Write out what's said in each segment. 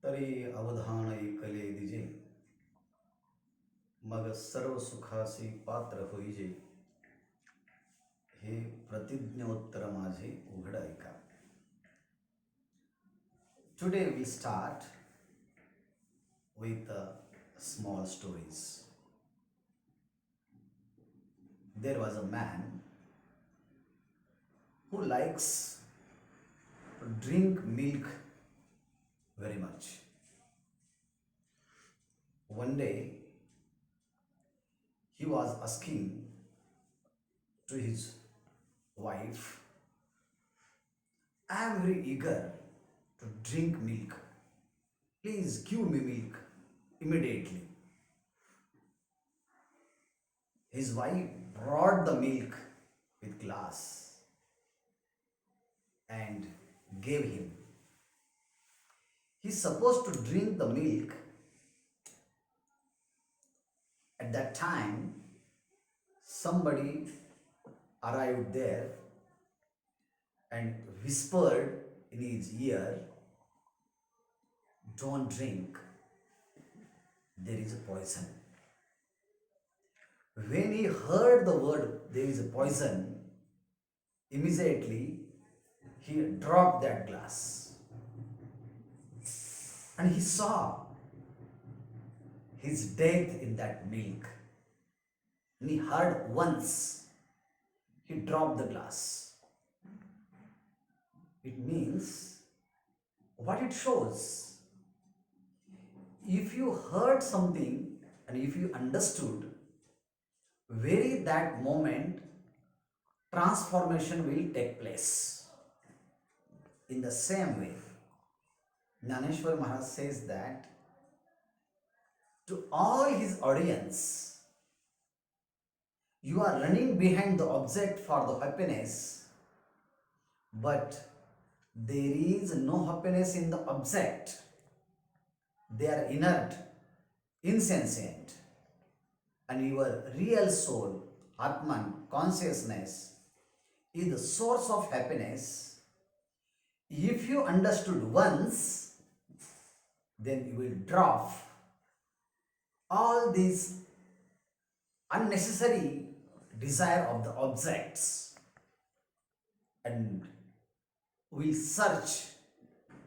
तरी अवधान ऐकले दिजे, मग सर्व सुखासी पात्र होईजे. हे प्रतिज्ञोत्तर माझे उघड ऐका. Today we start with small stories. There was a man who likes to drink milk very much. One day he was asking to his wife, I am very eager to drink milk. Please give me milk immediately. His wife brought the milk with glass and gave him. He's supposed to drink the milk. At that time, somebody arrived there and whispered in his ear, don't drink, there is a poison. When he heard the word, there is a poison, immediately he dropped that glass. And he saw his death in that milk. And he heard once, he dropped the glass. It means, what it shows, if you heard something and if you understood, very that moment, transformation will take place. In the same way, Jnaneshwariart Maharaj says that to all his audience, you are running behind the object for the happiness, but there is no happiness in the object. They are inert, insentient, and your real soul, Atman, consciousness, is the source of happiness. If you understood once, then you will drop all these unnecessary desire of the objects and will search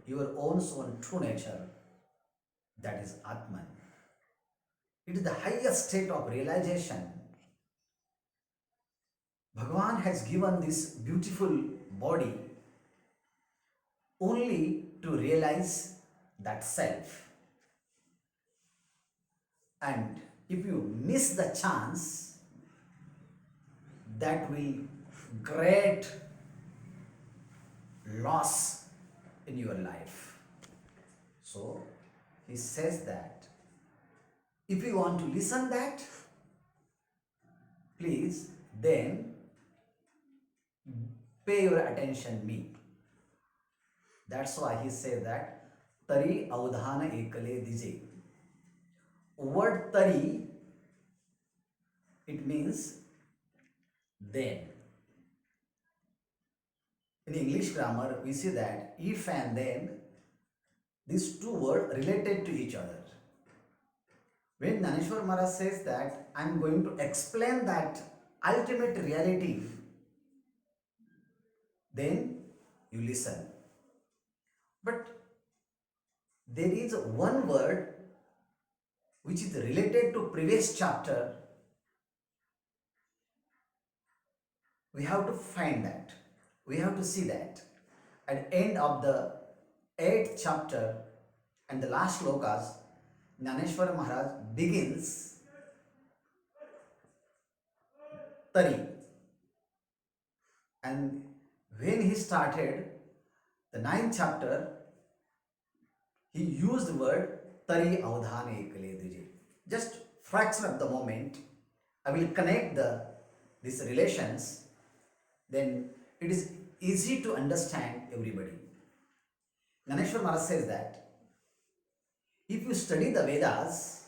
your own soul true nature, that is Atman. It is the highest state of realization. Bhagavan has given this beautiful body only to realize that self. And if you miss the chance, that will great loss in your life. So he says that if you want to listen that, please then pay your attention me. That's why he said that tari avdhana ekale dije. Word tari, it means then. In English grammar, we see that if and then, these two words related to each other. When Jnaneshwariart Maharaj says that I am going to explain that ultimate reality, then you listen. But there is one word which is related to previous chapter. We have to find that. We have to see that. At the end of the 8th chapter and the last slokas, Jnaneshwariart Maharaj begins Tari. And when he started the 9th chapter, he used the word Tari avdhane ekale dije. Just fraction of the moment I will connect these relations, then it is easy to understand everybody. Jnaneshwar Maharaj says that if you study the Vedas,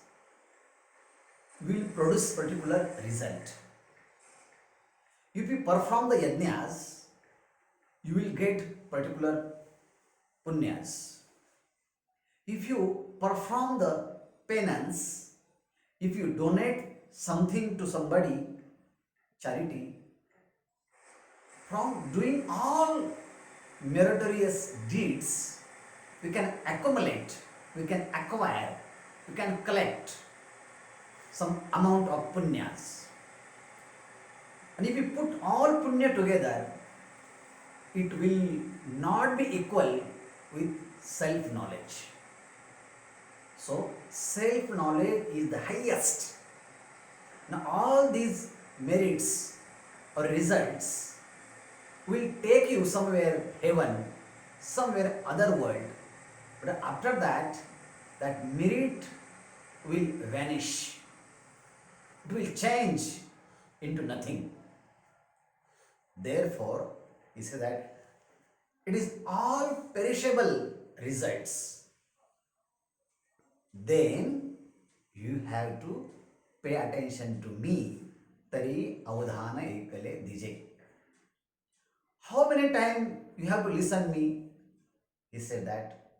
you will produce particular result. If you perform the yajnas, you will get particular punyas. If you perform the penance, if you donate something to somebody, charity, from doing all meritorious deeds, we can accumulate, we can acquire, we can collect some amount of punyas. And if we put all punya together, it will not be equal with self knowledge. So, self knowledge is the highest. Now, all these merits or results will take you somewhere heaven, somewhere other world. But after that, that merit will vanish. It will change into nothing. Therefore, he says that it is all perishable results. Then you have to pay attention to me. Tari avadhana ekale dije. How many times you have to listen me? He said that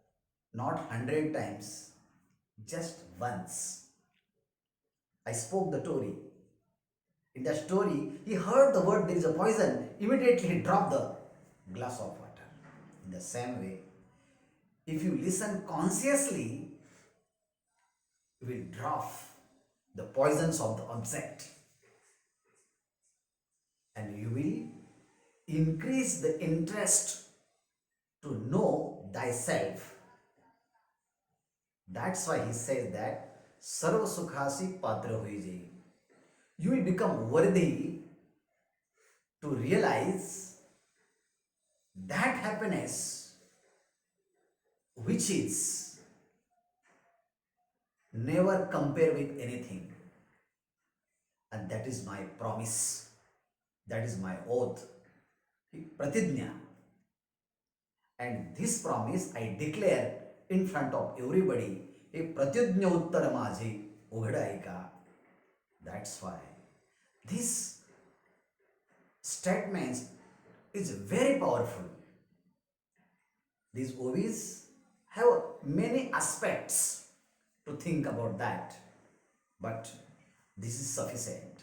not 100 times, just once. I spoke the story. In that story, he heard the word there is a poison. Immediately he dropped the glass of water. In the same way, if you listen consciously, you will drop the poisons of the object, and you will increase the interest to know thyself. That's why he says that Sarva Sukhasi Patra Hoiji. You will become worthy to realize that happiness which is never compare with anything. And that is my promise. That is my oath. Pratidnya. And this promise I declare in front of everybody. A Pratidnya Uttara Maji Ugadaika. That's why this statement is very powerful. These OVs have many aspects to think about that, but this is sufficient.